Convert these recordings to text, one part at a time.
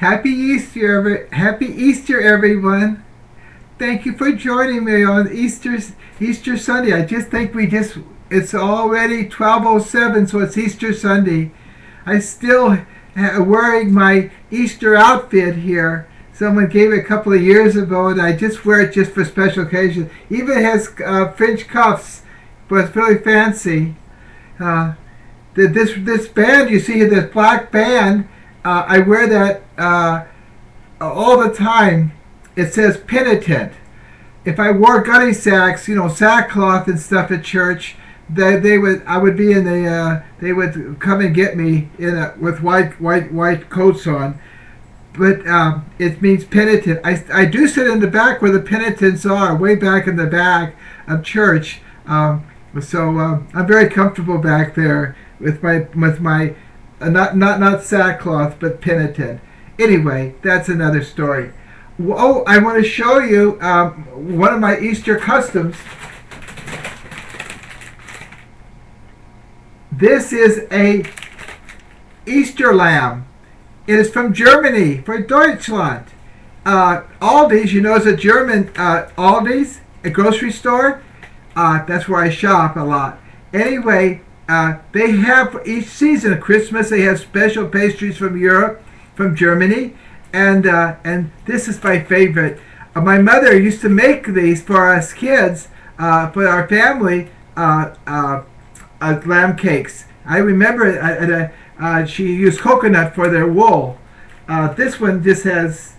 Happy Easter, everyone. Thank you for joining me on Easter Sunday. I just think it's already 12:07, so it's Easter Sunday. I still wearing my Easter outfit here. Someone gave it a couple of years ago, and I just wear it just for special occasions. Even has French cuffs, but it's really fancy. This band, you see, this black band, I wear that all the time. It says penitent. If I wore gunny sacks, sackcloth and stuff at church, they would come and get me with white coats on. But it means penitent. I do sit in the back where the penitents are, way back in the back of church. So I'm very comfortable back there with my not sackcloth, but penitent. Anyway, that's another story. Oh, I want to show you one of my Easter customs. This is a Easter lamb. It is from Germany, for Deutschland. Aldi's, is a German Aldi's, a grocery store. That's where I shop a lot. Anyway, they have for each season of Christmas, they have special pastries from Europe, from Germany, and this is my favorite. My mother used to make these for us kids, for our family, lamb cakes. I remember she used coconut for their wool. This one just has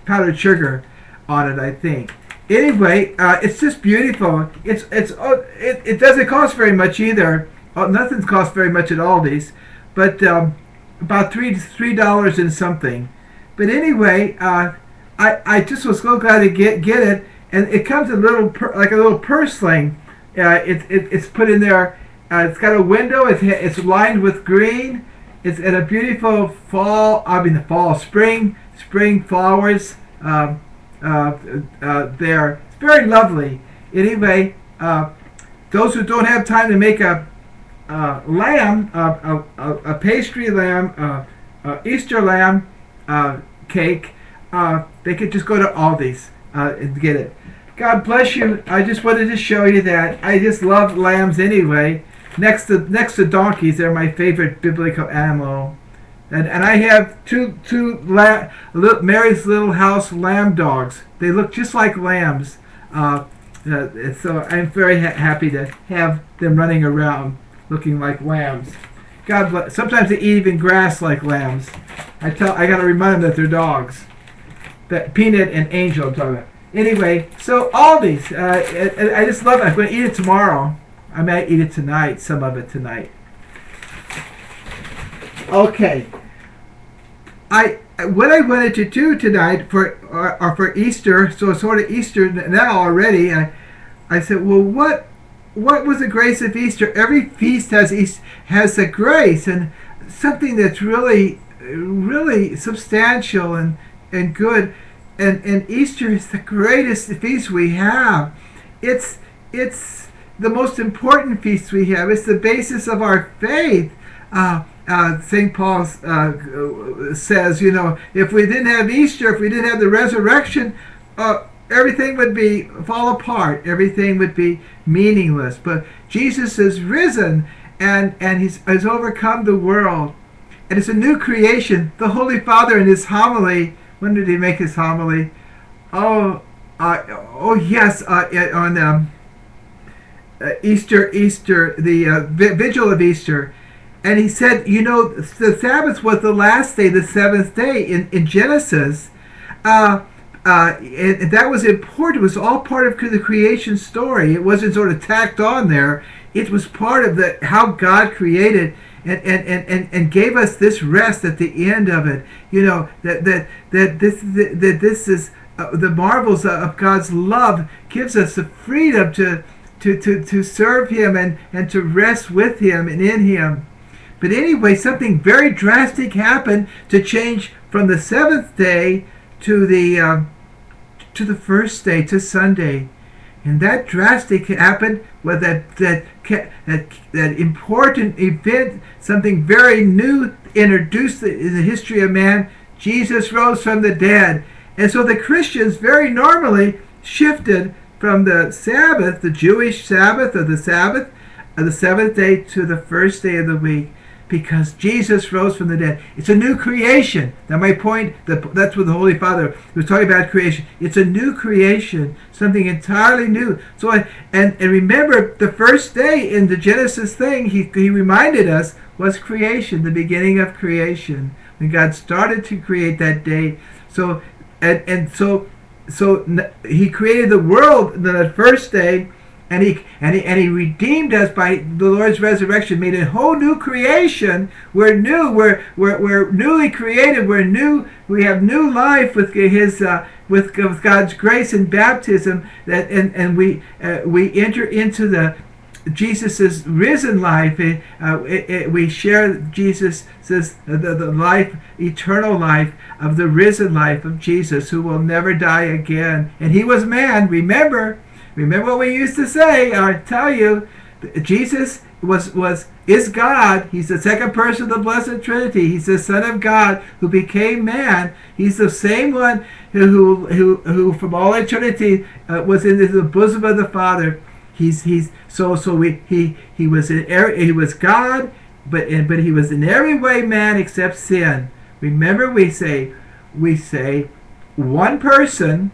powdered sugar on it, I think. Anyway, it's just beautiful. It doesn't cost very much either. Nothing costs very much at Aldi's, but about $3 and something. But anyway, I just was so glad to get it, and it comes in like a little purslane. It's put in there. It's got a window. It's lined with green. It's in a beautiful spring flowers there. It's very lovely. Anyway, those who don't have time to make a lamb, a pastry lamb, Easter lamb cake, they could just go to Aldi's and get it. God bless you. I just wanted to show you that. I just love lambs anyway. Next to donkeys, they're my favorite biblical animal. And I have two Mary's Little House lamb dogs. They look just like lambs. So I'm very happy to have them running around looking like lambs. God bless. Sometimes they eat even grass like lambs. I got to remind them that they're dogs. That Peanut and Angel I'm talking about. Anyway, so Aldi's. I just love it. I'm going to eat it tomorrow. I might eat it tonight, some of it tonight. Okay. What I wanted to do tonight for Easter, so it's sort of Easter now already, I said, well, what was the grace of Easter? Every feast has a grace and something that's really, really substantial and good. And Easter is the greatest feast we have. It's the most important feast we have. It's the basis of our faith. St. Paul says, if we didn't have Easter, if we didn't have the resurrection, everything would fall apart. Everything would be meaningless. But Jesus is risen, and has overcome the world. And it's a new creation. The Holy Father in his homily, when did he make his homily? On Easter, the vigil of Easter, and he said, the Sabbath was the last day, the seventh day in Genesis, and that was important. It was all part of the creation story. It wasn't sort of tacked on there. It was part of how God created and gave us this rest at the end of it. That this is the marvels of God's love gives us the freedom to serve him and to rest with him and in him. But anyway, something very drastic happened to change from the seventh day to the first day, to Sunday. And that drastic happened with that important event, something very new introduced in the history of man. Jesus rose from the dead. And so the Christians very normally shifted from the Sabbath, the Jewish Sabbath, or the Sabbath of the seventh day, to the first day of the week, because Jesus rose from the dead. It's a new creation. Now my point, that's what the Holy Father was talking about, creation. It's a new creation, something entirely new. So and remember, the first day in the Genesis thing, he reminded us, was creation, the beginning of creation, when God started to create that day. So so he created the world the first day, and he redeemed us by the Lord's resurrection, made a whole new creation. We're new. We're newly created. We're new. We have new life with with God's grace and baptism. And we enter into the Jesus' risen life. We share Jesus' the life, eternal life of the risen life of Jesus, who will never die again. And he was man. Remember what we used to say. I tell you, Jesus is God. He's the second person of the Blessed Trinity. He's the Son of God who became man. He's the same one who from all eternity was in the bosom of the Father. He was God, but he was in every way man except sin. Remember, we say one person,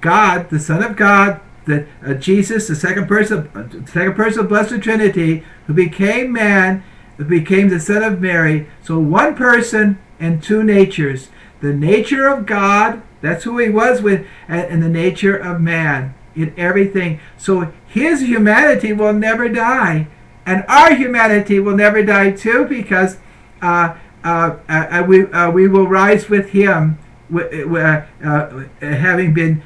God, the Son of God, that Jesus, the second person of Blessed Trinity, who became man, who became the Son of Mary. So one person and two natures. The nature of God, that's who he was with, and the nature of man in everything. So his humanity will never die, and our humanity will never die too, because we will rise with him, having been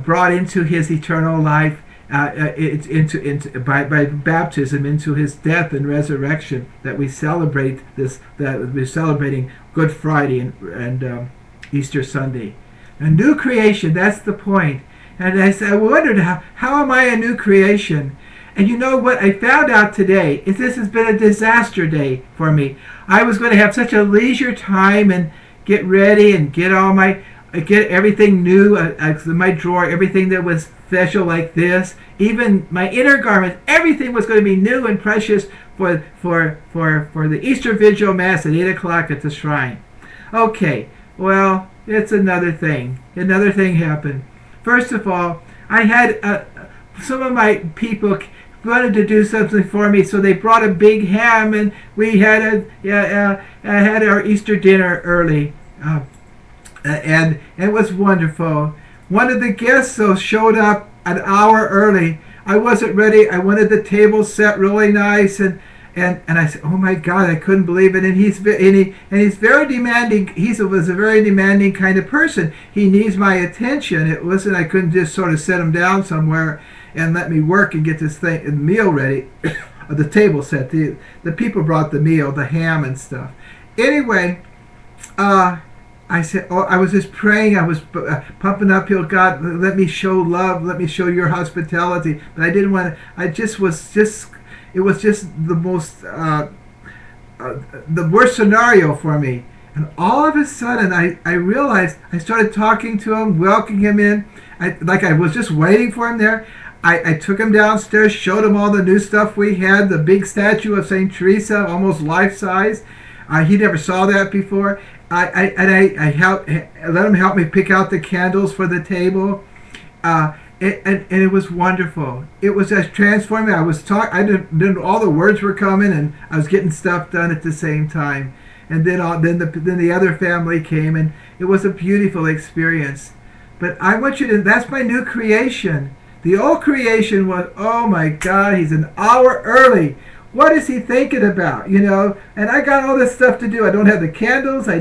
brought into his eternal life, by baptism, into his death and resurrection. That we celebrate this. That we're celebrating Good Friday and Easter Sunday. A new creation. That's the point. And I wondered, how am I a new creation? And you know what I found out today is this has been a disaster day for me. I was going to have such a leisure time and get ready and get everything new, my drawer, everything that was special like this, even my inner garments, everything was going to be new and precious for the Easter Vigil Mass at 8 o'clock at the shrine. Okay, well, it's another thing. Another thing happened. First of all, I had some of my people wanted to do something for me, so they brought a big ham, and we had had our Easter dinner early, and it was wonderful. One of the guests showed up an hour early. I wasn't ready. I wanted the table set really nice, and I said, "Oh my God, I couldn't believe it." And he's very demanding. He was a very demanding kind of person. He needs my attention. It wasn't. I couldn't just sort of set him down somewhere and let me work and get this meal ready. The table set. The people brought the meal, the ham and stuff. Anyway, I said, I was just praying. I was pumping uphill. God, let me show love. Let me show your hospitality. But I didn't want to. It was just the most, the worst scenario for me. And all of a sudden, I realized, I started talking to him, welcoming him in, like I was just waiting for him there. I took him downstairs, showed him all the new stuff we had, the big statue of St. Teresa, almost life-size. He never saw that before. I let him help me pick out the candles for the table. And it was wonderful. It was just transforming. I didn't all the words were coming, and I was getting stuff done at the same time. And then the other family came, and it was a beautiful experience. But I want you to. That's my new creation. The old creation was, oh my God, he's an hour early. What is he thinking about? And I got all this stuff to do. I don't have the candles. I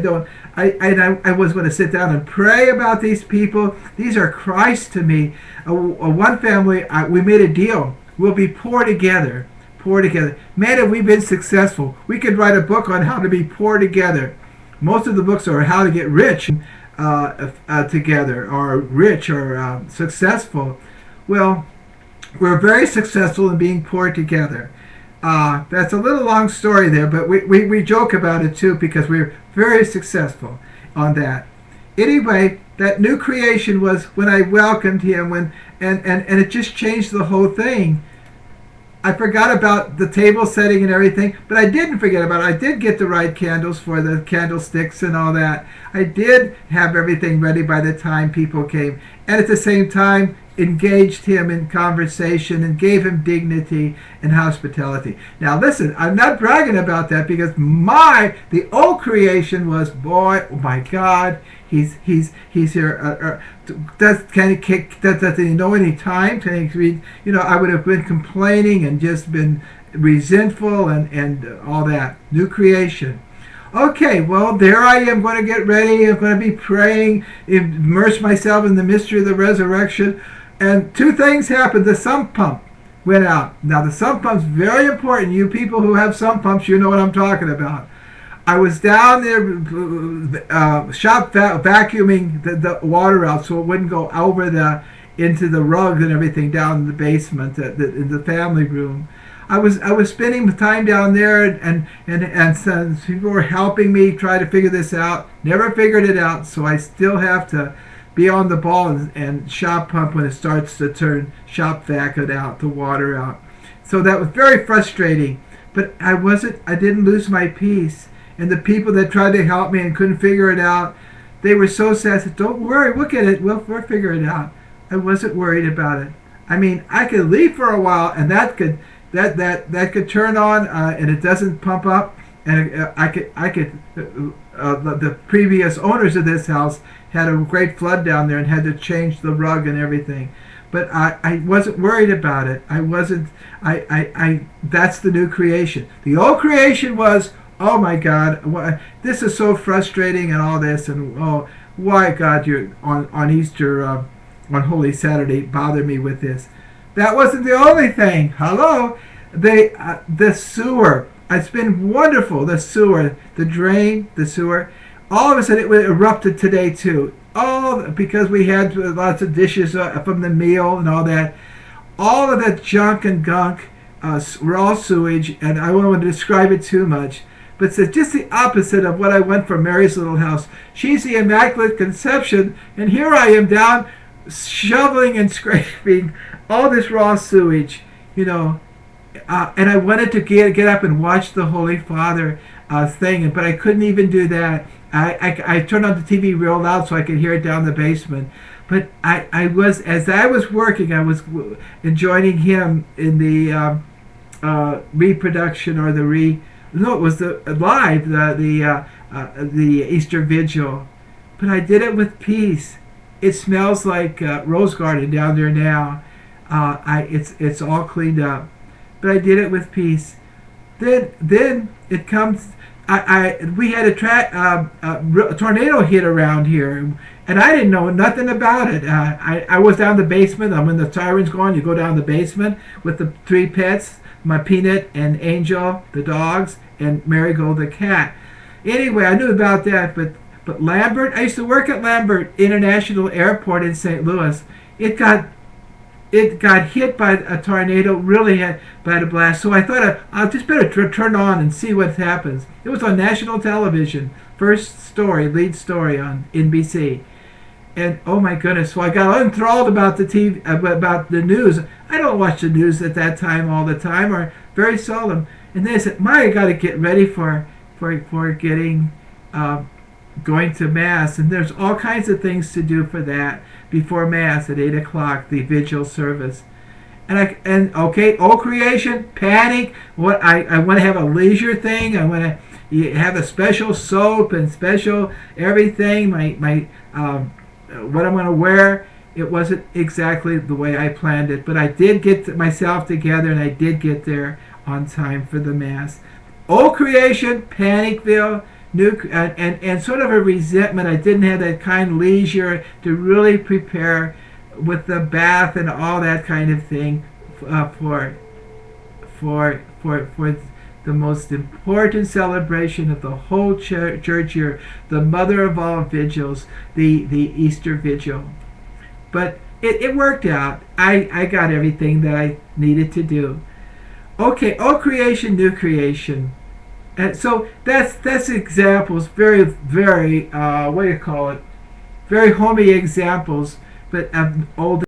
was going to sit down and pray about these people. These are Christ to me. One family, we made a deal. We'll be poor together. Poor together. Man, have we been successful. We could write a book on how to be poor together. Most of the books are how to get rich together, or rich, or successful. Well, we're very successful in being poor together. That's a little long story there, but we joke about it too, because we're very successful. on that. Anyway, that new creation was when I welcomed him, and it just changed the whole thing. I forgot about the table setting and everything, but I didn't forget about it. I did get the right candles for the candlesticks and all that. I did have everything ready by the time people came. And at the same time, engaged him in conversation and gave him dignity and hospitality. Now listen, I'm not bragging about that, because the old creation was, boy, oh my God, he's here. Doesn't he know any time? Can he read? I would have been complaining and just been resentful and all that. New creation. Okay, well, there I am going to get ready. I'm going to be praying, immerse myself in the mystery of the resurrection. And two things happened. The sump pump went out. Now, the sump pump's very important. You people who have sump pumps, you know what I'm talking about. I was down there vacuuming the water out so it wouldn't go over into the rug and everything down in the basement, in the family room. I was spending time down there, and some people were helping me try to figure this out. Never figured it out, so I still have to be on the ball and shop pump when it starts to turn shop vac it out, the water out. So that was very frustrating. But I didn't lose my peace. And the people that tried to help me and couldn't figure it out, they were so sad. I said, don't worry, we'll get it. We'll figure it out. I wasn't worried about it. I mean, I could leave for a while, and that could turn on, and it doesn't pump up. And the previous owners of this house had a great flood down there and had to change the rug and everything. But I wasn't worried about it. That's the new creation. The old creation was, oh my God, this is so frustrating and all this, and oh, why God, you're on Easter, on Holy Saturday, bother me with this. That wasn't the only thing. Hello? The sewer. It's been wonderful. The sewer, the drain, the sewer. All of a sudden, it erupted today too. Because we had lots of dishes from the meal and all that. All of that junk and gunk, raw sewage, and I don't want to describe it too much. But it's just the opposite of what I went for Mary's little house. She's the Immaculate Conception, and here I am down shoveling and scraping all this raw sewage, and I wanted to get up and watch the Holy Father thing, but I couldn't even do that. I turned on the TV real loud so I could hear it down the basement. But as I was working, I was joining him in the reproduction or it was the Easter Vigil. But I did it with peace. It smells like rose garden down there now. It's all cleaned up. But I did it with peace. Then it comes. We had a tornado hit around here, and I didn't know nothing about it. I was down the basement. When the siren's going, you go down the basement with the three pets, my Peanut and Angel, the dogs, and Marigold, the cat. Anyway, I knew about that, but Lambert, I used to work at Lambert International Airport in St. Louis. It got hit by a tornado, really had by the blast. So I thought I'll just better turn on and see what happens. It was on national television, first story, lead story on NBC. And oh my goodness, so I got enthralled about the TV, about the news. I don't watch the news at that time all the time, or very seldom. And then I said, I got to get ready for getting going to Mass. And there's all kinds of things to do for that before Mass at 8 o'clock, the vigil service. And old creation, panic. I want to have a leisure thing. I want to have a special soap and special everything. My what I'm going to wear. It wasn't exactly the way I planned it, but I did get myself together, and I did get there on time for the Mass. Old creation, Panicville, and sort of a resentment. I didn't have that kind leisure to really prepare with the bath and all that kind of thing for the most important celebration of the whole church year, the mother of all vigils, the Easter Vigil. But it worked out. I got everything that I needed to do. Okay, old creation, new creation. And so that's examples, very very what do you call it? Very homey examples, but of old